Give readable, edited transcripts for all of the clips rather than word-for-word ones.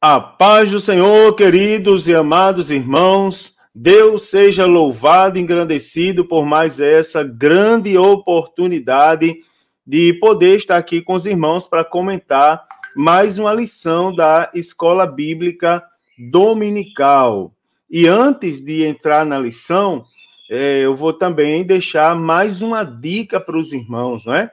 A paz do Senhor, queridos e amados irmãos, Deus seja louvado e engrandecido por mais essa grande oportunidade de poder estar aqui com os irmãos para comentar mais uma lição da Escola Bíblica Dominical. E antes de entrar na lição, eu vou também deixar mais uma dica para os irmãos, não é?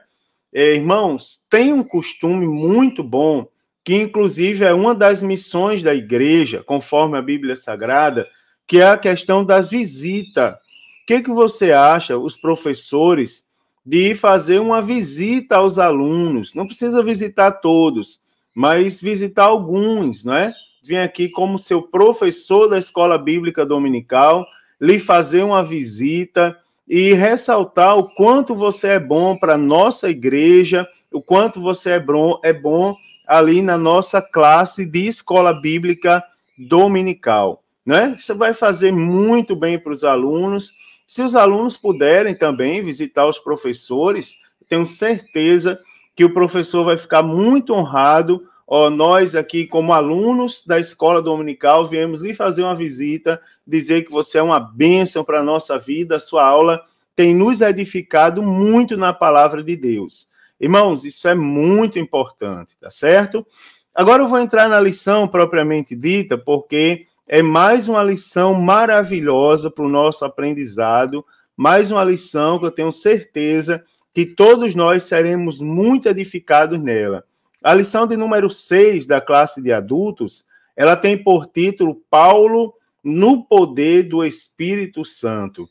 Irmãos, tem um costume muito bom, que inclusive é uma das missões da igreja, conforme a Bíblia Sagrada, que é a questão das visitas. O que você acha, os professores, de fazer uma visita aos alunos? Não precisa visitar todos, mas visitar alguns, não é? Vem aqui como seu professor da Escola Bíblica Dominical, lhe fazer uma visita e ressaltar o quanto você é bom para a nossa igreja, o quanto você é bom ali na nossa classe de Escola Bíblica Dominical, né? Isso vai fazer muito bem para os alunos. Se os alunos puderem também visitar os professores, tenho certeza que o professor vai ficar muito honrado. Nós aqui, como alunos da Escola Dominical, viemos lhe fazer uma visita, dizer que você é uma bênção para a nossa vida, a sua aula tem nos edificado muito na palavra de Deus. Irmãos, isso é muito importante, tá certo? Agora eu vou entrar na lição propriamente dita, porque é mais uma lição maravilhosa para o nosso aprendizado, mais uma lição que eu tenho certeza que todos nós seremos muito edificados nela. A lição de número 6 da classe de adultos, ela tem por título Paulo no poder do Espírito Santo.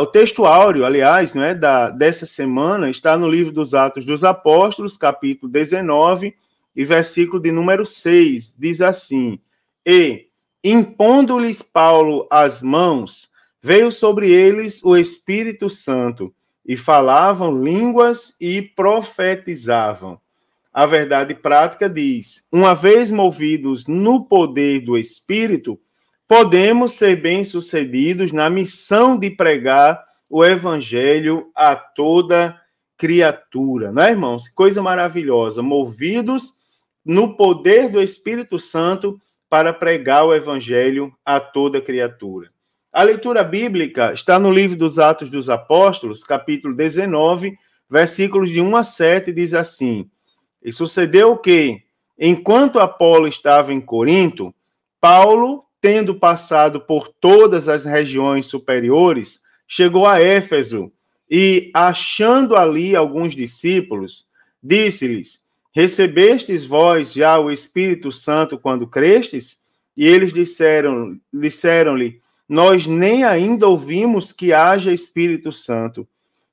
O texto áureo, aliás, né, dessa semana, está no livro dos Atos dos Apóstolos, capítulo 19, e versículo de número 6, diz assim: E, impondo-lhes Paulo as mãos, veio sobre eles o Espírito Santo, e falavam línguas e profetizavam. A verdade prática diz: uma vez movidos no poder do Espírito, podemos ser bem-sucedidos na missão de pregar o evangelho a toda criatura. Não é, irmãos? Coisa maravilhosa. Movidos no poder do Espírito Santo para pregar o evangelho a toda criatura. A leitura bíblica está no livro dos Atos dos Apóstolos, capítulo 19, versículos de 1 a 7, diz assim: E sucedeu que, enquanto Apolo estava em Corinto, Paulo, tendo passado por todas as regiões superiores, chegou a Éfeso e, achando ali alguns discípulos, disse-lhes: Recebestes vós já o Espírito Santo quando crestes? E eles disseram-lhe: Nós nem ainda ouvimos que haja Espírito Santo.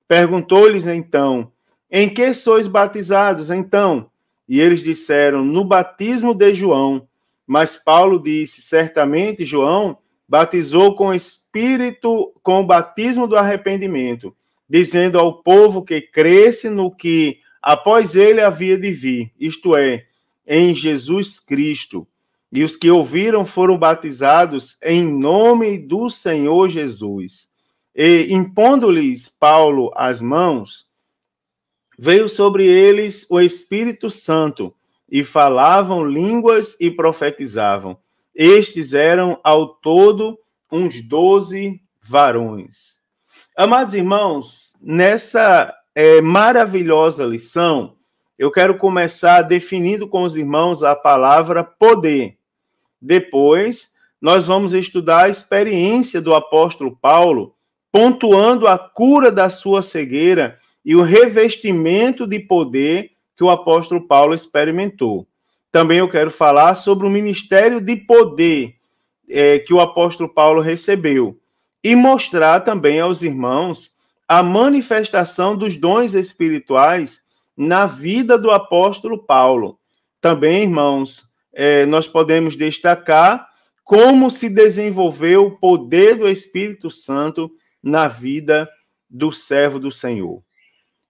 Perguntou-lhes então: Em que sois batizados então? E eles disseram: No batismo de João. Mas Paulo disse: Certamente João batizou com Espírito, com o batismo do arrependimento, dizendo ao povo que cresce no que após ele havia de vir, isto é, em Jesus Cristo. E os que ouviram foram batizados em nome do Senhor Jesus. E, impondo-lhes Paulo as mãos, veio sobre eles o Espírito Santo, e falavam línguas e profetizavam. Estes eram, ao todo, uns 12 varões. Amados irmãos, nessa maravilhosa lição, eu quero começar definindo com os irmãos a palavra poder. Depois, nós vamos estudar a experiência do apóstolo Paulo, pontuando a cura da sua cegueira e o revestimento de poder que o apóstolo Paulo experimentou. Também eu quero falar sobre o ministério de poder que o apóstolo Paulo recebeu e mostrar também aos irmãos a manifestação dos dons espirituais na vida do apóstolo Paulo. Também, irmãos, nós podemos destacar como se desenvolveu o poder do Espírito Santo na vida do servo do Senhor.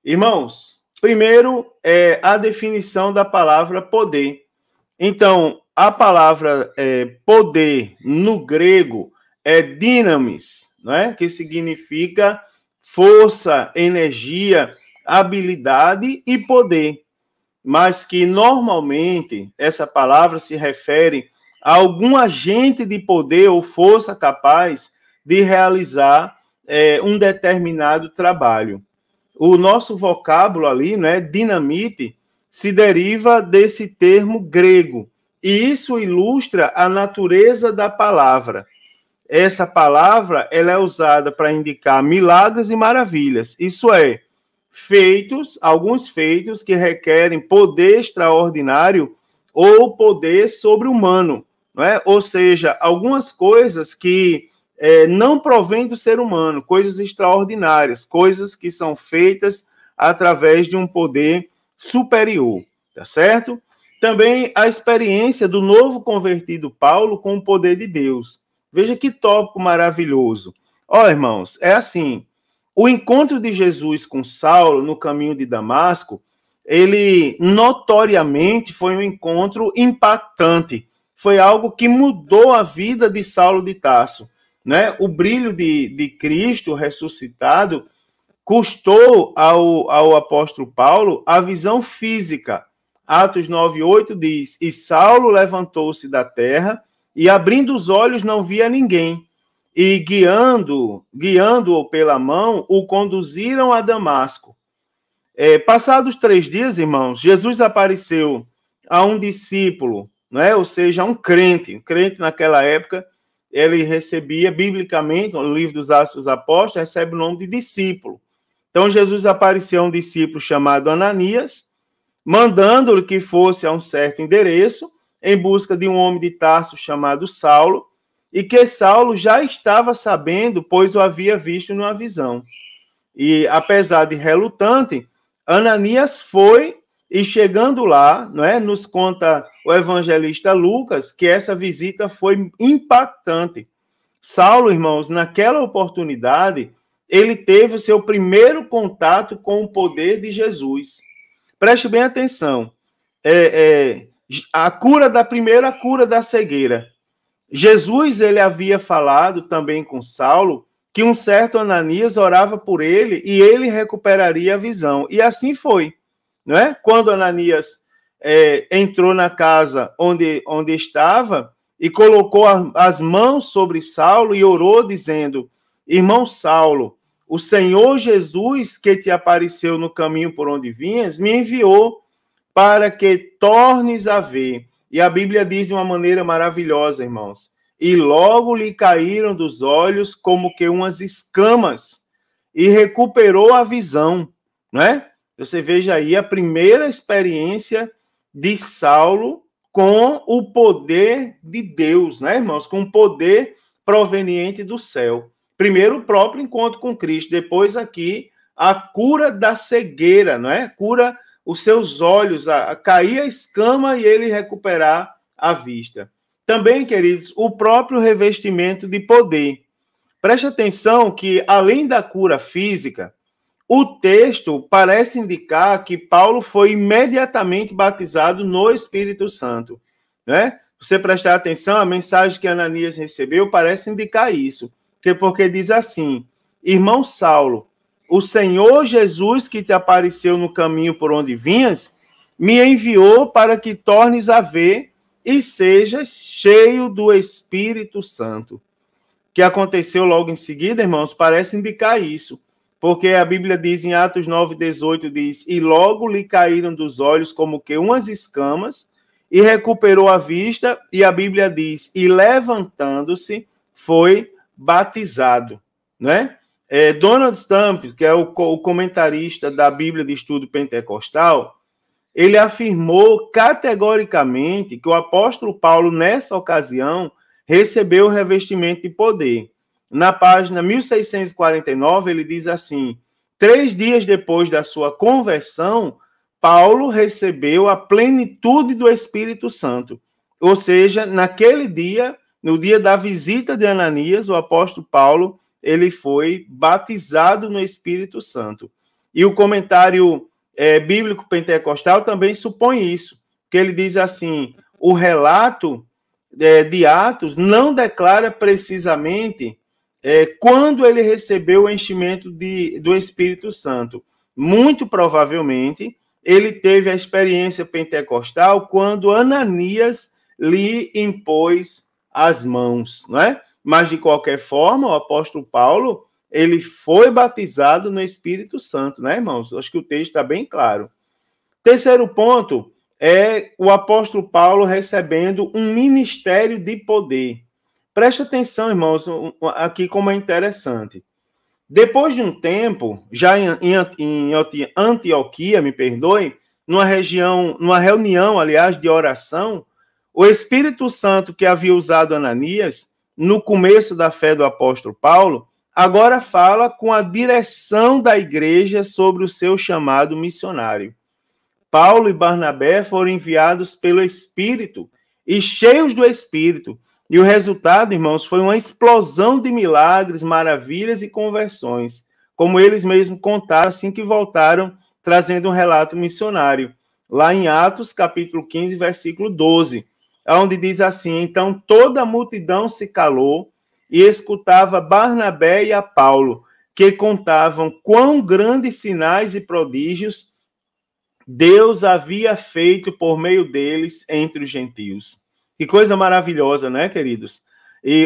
Irmãos, primeiro é a definição da palavra poder. Então, a palavra poder no grego é dynamis, não é? Que significa força, energia, habilidade e poder. mas que normalmente essa palavra se refere a algum agente de poder ou força capaz de realizar um determinado trabalho. O nosso vocábulo ali, né, dinamite, se deriva desse termo grego, e isso ilustra a natureza da palavra. Essa palavra ela é usada para indicar milagres e maravilhas, isso é, alguns feitos que requerem poder extraordinário ou poder sobre-humano, não é? Ou seja, algumas coisas que não provém do ser humano, coisas extraordinárias, coisas que são feitas através de um poder superior, tá certo? Também a experiência do novo convertido Paulo com o poder de Deus. Veja que tópico maravilhoso. Ó, irmãos, é assim, o encontro de Jesus com Saulo no caminho de Damasco, ele notoriamente foi um encontro impactante, foi algo que mudou a vida de Saulo de Tarso. Né? O brilho de Cristo ressuscitado custou ao apóstolo Paulo a visão física. Atos 9:8 diz, e Saulo levantou-se da terra e abrindo os olhos não via ninguém. E guiando-o pela mão, o conduziram a Damasco. Passados 3 dias, irmãos, Jesus apareceu a um discípulo, né? Ou seja, a um crente naquela época, ele recebia, biblicamente, no livro dos Atos dos Apóstolos, recebe o nome de discípulo. Então, Jesus apareceu a um discípulo chamado Ananias, mandando-lhe que fosse a um certo endereço, em busca de um homem de Tarso chamado Saulo, e que Saulo já estava sabendo, pois o havia visto numa visão. E, apesar de relutante, Ananias foi, e chegando lá, não é, nos conta o evangelista Lucas, que essa visita foi impactante. Saulo, irmãos, naquela oportunidade, ele teve o seu primeiro contato com o poder de Jesus. Preste bem atenção. A cura da cegueira. Jesus, ele havia falado também com Saulo que um certo Ananias orava por ele e ele recuperaria a visão. E assim foi. Não é? Quando Ananias entrou na casa onde estava e colocou as mãos sobre Saulo e orou dizendo, irmão Saulo, o Senhor Jesus que te apareceu no caminho por onde vinhas, me enviou para que tornes a ver. E a Bíblia diz de uma maneira maravilhosa, irmãos, e logo lhe caíram dos olhos como que umas escamas e recuperou a visão, não é? Você veja aí a primeira experiência de Saulo com o poder de Deus, né, irmãos? Com o poder proveniente do céu. Primeiro, o próprio encontro com Cristo. Depois, aqui, a cura da cegueira, não é? Cura os seus olhos, a cair a escama e ele recuperar a vista. Também, queridos, o próprio revestimento de poder. Preste atenção que, além da cura física, o texto parece indicar que Paulo foi imediatamente batizado no Espírito Santo, né? Você prestar atenção, a mensagem que Ananias recebeu parece indicar isso, porque diz assim, irmão Saulo, o Senhor Jesus que te apareceu no caminho por onde vinhas, me enviou para que tornes a ver e sejas cheio do Espírito Santo. O que aconteceu logo em seguida, irmãos, parece indicar isso. Porque a Bíblia diz em Atos 9:18, diz, e logo lhe caíram dos olhos como que umas escamas, e recuperou a vista, e a Bíblia diz, e levantando-se, foi batizado, né? Donald Stamp, que é o comentarista da Bíblia de Estudo Pentecostal, ele afirmou categoricamente que o apóstolo Paulo, nessa ocasião, recebeu o revestimento de poder. Na página 1649, ele diz assim, 3 dias depois da sua conversão, Paulo recebeu a plenitude do Espírito Santo. Ou seja, naquele dia, no dia da visita de Ananias, o apóstolo Paulo, ele foi batizado no Espírito Santo. E o comentário bíblico pentecostal também supõe isso, que ele diz assim, o relato de Atos não declara precisamente quando ele recebeu o enchimento do Espírito Santo. Muito provavelmente, ele teve a experiência pentecostal quando Ananias lhe impôs as mãos, não é? Mas, de qualquer forma, o apóstolo Paulo, ele foi batizado no Espírito Santo, né, irmãos? Acho que o texto está bem claro. Terceiro ponto é o apóstolo Paulo recebendo um ministério de poder. Preste atenção, irmãos, aqui como é interessante. Depois de um tempo, já em Antioquia, me perdoe, numa reunião, aliás, de oração, o Espírito Santo que havia usado Ananias, no começo da fé do apóstolo Paulo, agora fala com a direção da igreja sobre o seu chamado missionário. Paulo e Barnabé foram enviados pelo Espírito e cheios do Espírito. E o resultado, irmãos, foi uma explosão de milagres, maravilhas e conversões, como eles mesmos contaram assim que voltaram, trazendo um relato missionário. Lá em Atos, capítulo 15, versículo 12, onde diz assim: então toda a multidão se calou e escutava Barnabé e a Paulo, que contavam quão grandes sinais e prodígios Deus havia feito por meio deles entre os gentios. Que coisa maravilhosa, né, queridos? E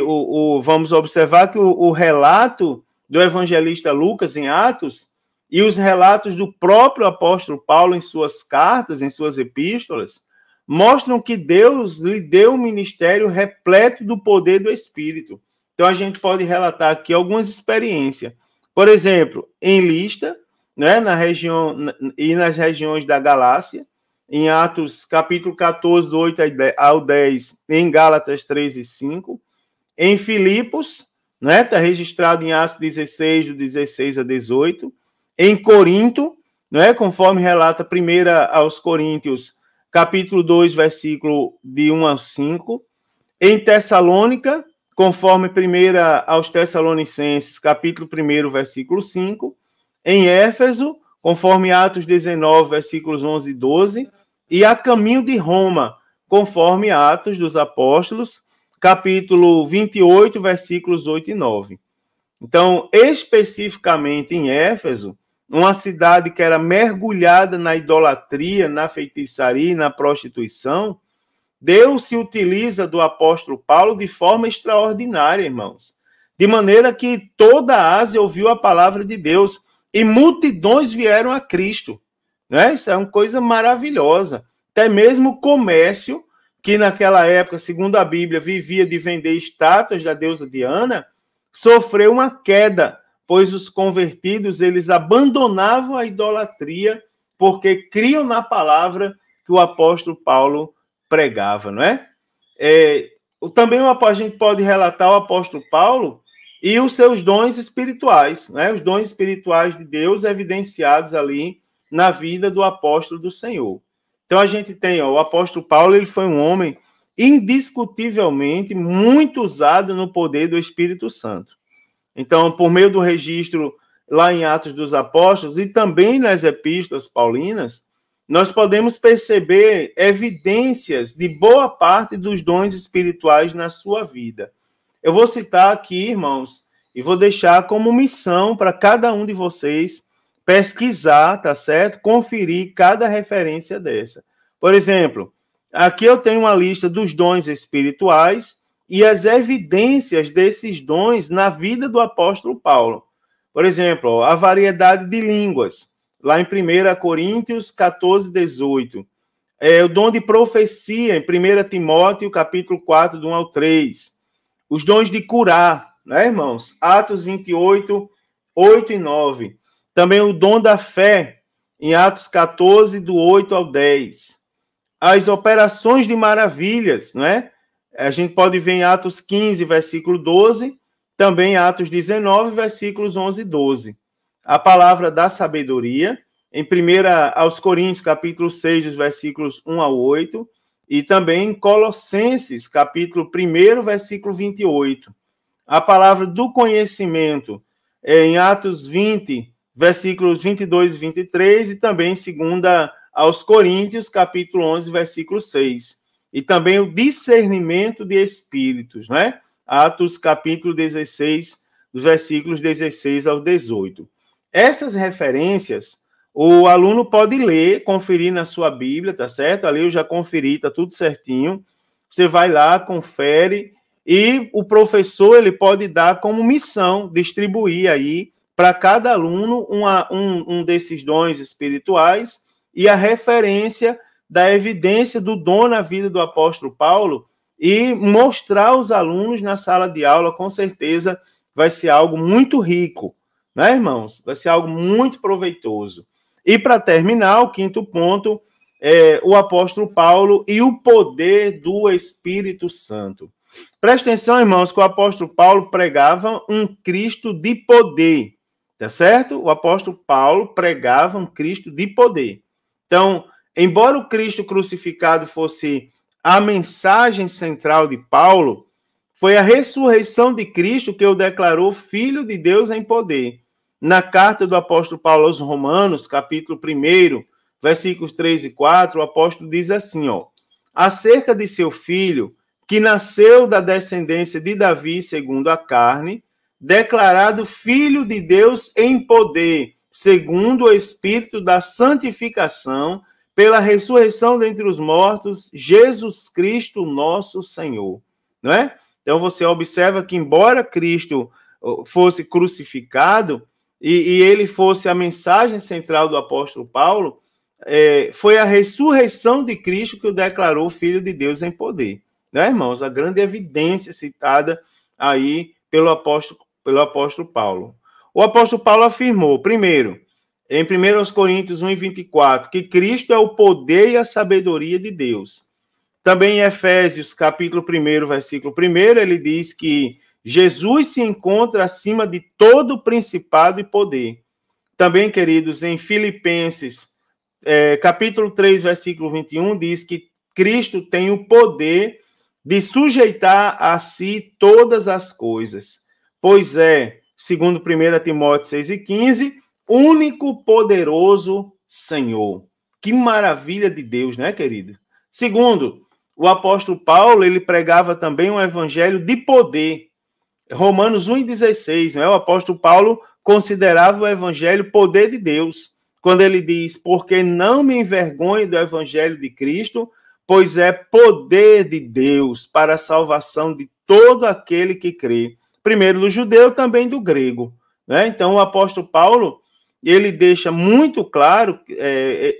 vamos observar que o relato do evangelista Lucas em Atos e os relatos do próprio apóstolo Paulo em suas cartas, em suas epístolas, mostram que Deus lhe deu um ministério repleto do poder do Espírito. Então, a gente pode relatar aqui algumas experiências. Por exemplo, em Listra, né, na região e nas regiões da Galácia, em Atos capítulo 14, do 8 ao 10, em Gálatas 3 e 5, em Filipos, né, está registrado em Atos 16, do 16 a 18, em Corinto, né, conforme relata 1 aos Coríntios, capítulo 2, versículo de 1 ao 5, em Tessalônica, conforme 1 aos Tessalonicenses, capítulo 1, versículo 5, em Éfeso, conforme Atos 19, versículos 11 e 12, e a caminho de Roma, conforme Atos dos Apóstolos, capítulo 28, versículos 8 e 9. Então, especificamente em Éfeso, uma cidade que era mergulhada na idolatria, na feitiçaria e na prostituição, Deus se utiliza do apóstolo Paulo de forma extraordinária, irmãos. De maneira que toda a Ásia ouviu a palavra de Deus e multidões vieram a Cristo. Né? Isso é uma coisa maravilhosa. Até mesmo o comércio, que naquela época, segundo a Bíblia, vivia de vender estátuas da deusa Diana, sofreu uma queda, pois os convertidos, eles abandonavam a idolatria porque criam na palavra que o apóstolo Paulo pregava, não é? Também a gente pode relatar o apóstolo Paulo e os seus dons espirituais, né? Os dons espirituais de Deus evidenciados ali na vida do apóstolo do Senhor. Então, a gente tem, o apóstolo Paulo, ele foi um homem indiscutivelmente muito usado no poder do Espírito Santo. Então, por meio do registro lá em Atos dos Apóstolos e também nas epístolas paulinas, nós podemos perceber evidências de boa parte dos dons espirituais na sua vida. Eu vou citar aqui, irmãos, e vou deixar como missão para cada um de vocês pesquisar, tá certo? Conferir cada referência dessa. Por exemplo, aqui eu tenho uma lista dos dons espirituais e as evidências desses dons na vida do apóstolo Paulo. Por exemplo, a variedade de línguas, lá em 1 Coríntios 14, 18. O dom de profecia, em 1 Timóteo, capítulo 4, do 1 ao 3. Os dons de curar, né, irmãos? Atos 28, 8 e 9. Também o dom da fé, em Atos 14, do 8 ao 10. As operações de maravilhas, não é? A gente pode ver em Atos 15, versículo 12, também Atos 19, versículos 11 e 12. A palavra da sabedoria, em 1 aos Coríntios, capítulo 6, dos versículos 1 ao 8, e também em Colossenses, capítulo 1, versículo 28. A palavra do conhecimento, em Atos 20, versículos 22 e 23, e também segunda aos Coríntios, capítulo 11, versículo 6. E também o discernimento de espíritos, né? Atos, capítulo 16, dos versículos 16 ao 18. Essas referências O aluno pode ler, conferir na sua Bíblia, tá certo? Ali eu já conferi, tá tudo certinho. Você vai lá, confere, e o professor ele pode dar como missão, distribuir aí para cada aluno um desses dons espirituais e a referência da evidência do dom na vida do apóstolo Paulo e mostrar aos alunos na sala de aula, com certeza vai ser algo muito rico, né, irmãos? Vai ser algo muito proveitoso. E para terminar, o quinto ponto é o apóstolo Paulo e o poder do Espírito Santo. Presta atenção, irmãos, que o apóstolo Paulo pregava um Cristo de poder, tá certo? O apóstolo Paulo pregava um Cristo de poder. Então, embora o Cristo crucificado fosse a mensagem central de Paulo, foi a ressurreição de Cristo que o declarou Filho de Deus em poder. Na carta do apóstolo Paulo aos Romanos, capítulo 1, versículos 3 e 4, o apóstolo diz assim, acerca de seu filho, que nasceu da descendência de Davi segundo a carne, declarado Filho de Deus em poder, segundo o Espírito da santificação, pela ressurreição dentre os mortos, Jesus Cristo nosso Senhor. Não é? Então você observa que, embora Cristo fosse crucificado, e ele fosse a mensagem central do apóstolo Paulo, foi a ressurreição de Cristo que o declarou Filho de Deus em poder. Né, irmãos? A grande evidência citada aí pelo apóstolo Paulo. O apóstolo Paulo afirmou, primeiro, em 1 Coríntios 1:24, que Cristo é o poder e a sabedoria de Deus. Também em Efésios, capítulo 1, versículo 1, ele diz que Jesus se encontra acima de todo principado e poder. Também, queridos, em Filipenses, capítulo 3, versículo 21, diz que Cristo tem o poder de sujeitar a si todas as coisas, pois segundo 1 Timóteo 6:15, único poderoso Senhor. Que maravilha de Deus, né, querido? Segundo, o apóstolo Paulo, ele pregava também um evangelho de poder. Romanos 1:16, né? O apóstolo Paulo considerava o evangelho poder de Deus, quando ele diz, porque não me envergonho do evangelho de Cristo, pois é poder de Deus para a salvação de todo aquele que crê. Primeiro do judeu, também do grego. Né? Então, o apóstolo Paulo, ele deixa muito claro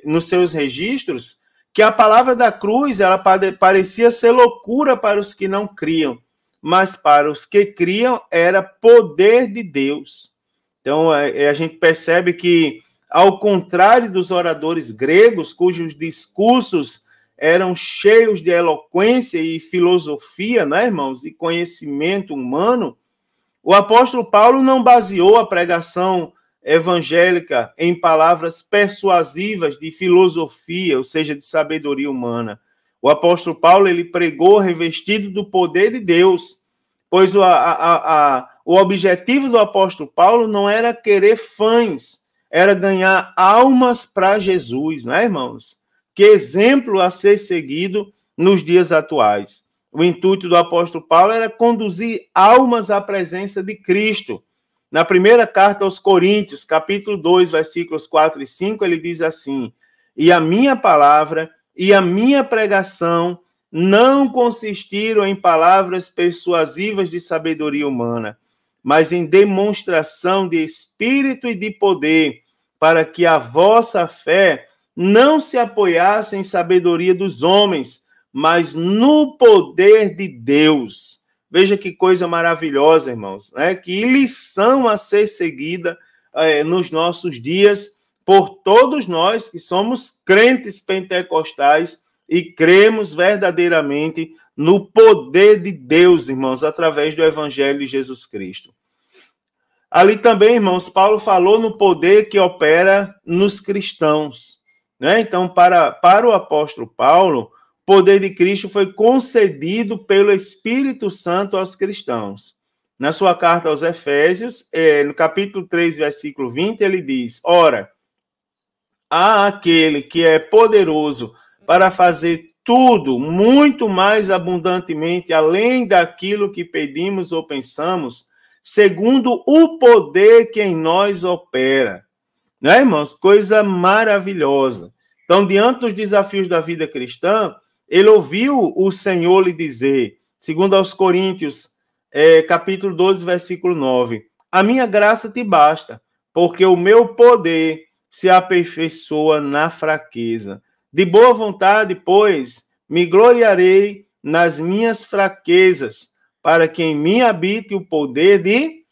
nos seus registros que a palavra da cruz ela parecia ser loucura para os que não criam, mas para os que criam era poder de Deus. Então, a gente percebe que, ao contrário dos oradores gregos, cujos discursos eram cheios de eloquência e filosofia, né, irmãos, e conhecimento humano, o apóstolo Paulo não baseou a pregação evangélica em palavras persuasivas de filosofia, ou seja, de sabedoria humana. O apóstolo Paulo, ele pregou revestido do poder de Deus, pois o objetivo do apóstolo Paulo não era querer fãs, era ganhar almas para Jesus, né, irmãos? Que exemplo a ser seguido nos dias atuais. O intuito do apóstolo Paulo era conduzir almas à presença de Cristo. Na primeira carta aos Coríntios, capítulo 2, versículos 4 e 5, ele diz assim, e a minha palavra e a minha pregação não consistiram em palavras persuasivas de sabedoria humana, mas em demonstração de espírito e de poder, para que a vossa fé não se apoiasse em sabedoria dos homens, mas no poder de Deus. Veja que coisa maravilhosa, irmãos, né? Que lição a ser seguida nos nossos dias por todos nós que somos crentes pentecostais e cremos verdadeiramente no poder de Deus, irmãos, através do Evangelho de Jesus Cristo. Ali também, irmãos, Paulo falou no poder que opera nos cristãos. Né? Então, para o apóstolo Paulo, o poder de Cristo foi concedido pelo Espírito Santo aos cristãos. Na sua carta aos Efésios, no capítulo 3, versículo 20, ele diz, ora, há aquele que é poderoso para fazer tudo muito mais abundantemente, além daquilo que pedimos ou pensamos, segundo o poder que em nós opera. né, irmãos? Coisa maravilhosa. Então, diante dos desafios da vida cristã, ele ouviu o Senhor lhe dizer, segundo aos Coríntios, capítulo 12, versículo 9, a minha graça te basta, porque o meu poder se aperfeiçoa na fraqueza. De boa vontade, pois, me gloriarei nas minhas fraquezas, para que em mim habite o poder de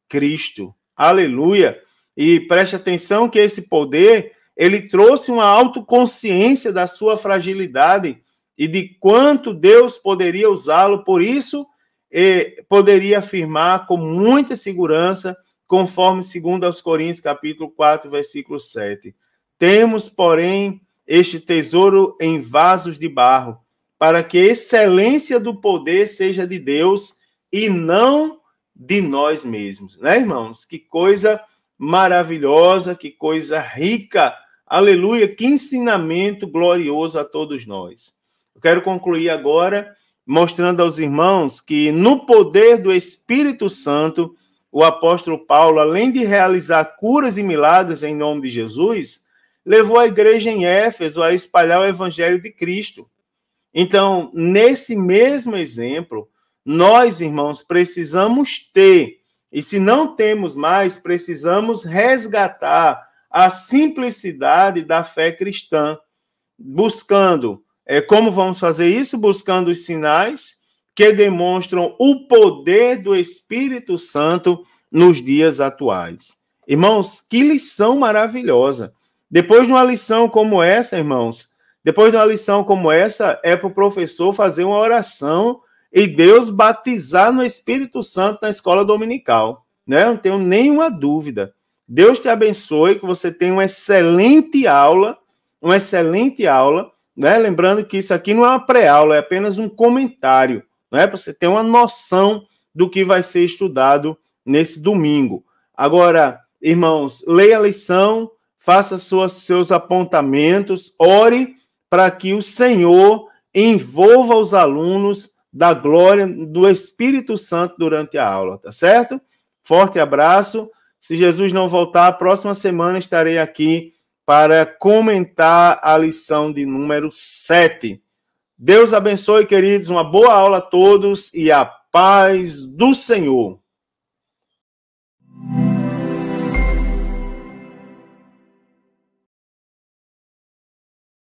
Cristo. Aleluia! E preste atenção que esse poder, ele trouxe uma autoconsciência da sua fragilidade e de quanto Deus poderia usá-lo. Por isso, poderia afirmar com muita segurança, conforme 2 aos Coríntios, capítulo 4, versículo 7. Temos, porém, este tesouro em vasos de barro, para que a excelência do poder seja de Deus e não de nós mesmos. Né, irmãos? Que coisa maravilhosa, que coisa rica. Aleluia, que ensinamento glorioso a todos nós. Eu quero concluir agora mostrando aos irmãos que no poder do Espírito Santo, o apóstolo Paulo, além de realizar curas e milagres em nome de Jesus, levou a igreja em Éfeso a espalhar o evangelho de Cristo. Então, nesse mesmo exemplo, nós, irmãos, precisamos ter, e se não temos mais, precisamos resgatar a simplicidade da fé cristã, buscando, como vamos fazer isso? Buscando os sinais que demonstram o poder do Espírito Santo nos dias atuais. Irmãos, que lição maravilhosa! Depois de uma lição como essa, irmãos, depois de uma lição como essa, é para o professor fazer uma oração e Deus batizar no Espírito Santo na escola dominical, né? Não tenho nenhuma dúvida. Deus te abençoe, que você tenha uma excelente aula, né? Lembrando que isso aqui não é uma pré-aula, é apenas um comentário, né? Para você ter uma noção do que vai ser estudado nesse domingo. Agora, irmãos, leia a lição, faça seus apontamentos, ore para que o Senhor envolva os alunos da glória do Espírito Santo durante a aula, tá certo? Forte abraço. Se Jesus não voltar, a próxima semana estarei aqui para comentar a lição de número 7. Deus abençoe, queridos, uma boa aula a todos e a paz do Senhor.